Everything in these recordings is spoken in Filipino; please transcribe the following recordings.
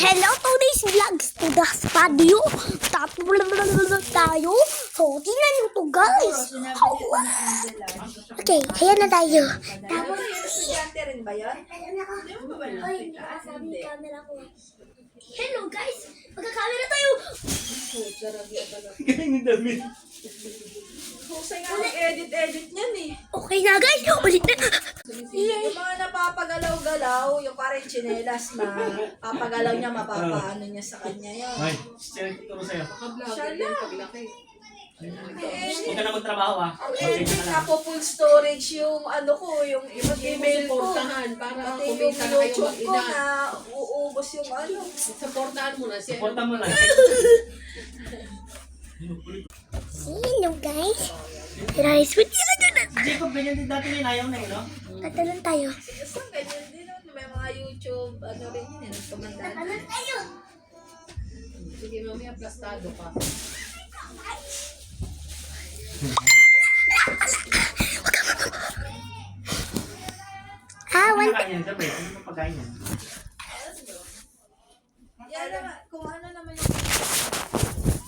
Hello, today's vlogs to the studio. Tayo. So, tingnan nyo to, guys. Okay, ayan na tayo. Tapos, Estudyante rin ba yun? hello, guys. Magkakamera tayo. Galing ng damit. Husay nga mag-edit niyan eh. Okay na, guys. Ulit na. Yung mga napapagalaw-galaw, yung parang tsinelas na papagalaw niya, mapapaano niya sa kanya yun. Ay, share ko sa'yo. Siya lang. Huwag ka na magtrabaho ah. Ang edit na po full storage yung ano ko, yung email ko. Supportahan para Pati yung kumita na kayo YouTube ko mag-ina. na uubos yung ano. Supportahan mo na siya. Suporta mo lang. Hello, guys. Guys, with you na. Jacob, ganyan din dati yun. Ayaw na yun, no? Tatalan tayo. Isang ganyan din, no? May mga YouTube, ano rin yun, nagkamandaan. Tatalan tayo. Sige, mamaya plastado pa. Ano nakain yan? Sabi, ano yung pagkain yan? Yan naman, kung ano naman yung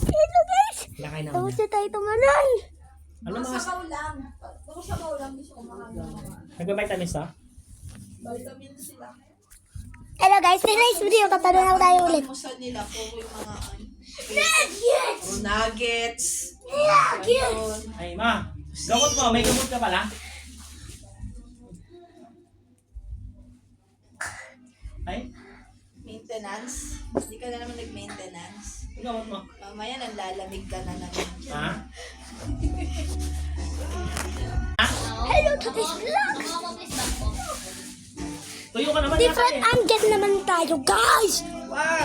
Hello, guys. Nakain na Tapos na tayo tumanan. Ano mga mga... sabaw lang. Kung sabaw lang, gusto ko mga Nagbabitamins ha? vitamins sila. Hello, guys. Next video, tatalan lang tayo ulit. Almusal nila, puro yung mga Nuggets! puro nuggets. Nuggets! Ay, ma. Gamot mo. May gamot ka pala? Ay? Maintenance. Hindi ka na naman nag-maintenance. Yung gamot mo. Mamaya nanlalamig ka na naman. Ha? Hello, today's vlog. Tuyo ka naman. Different angle naman tayo, guys. Wow!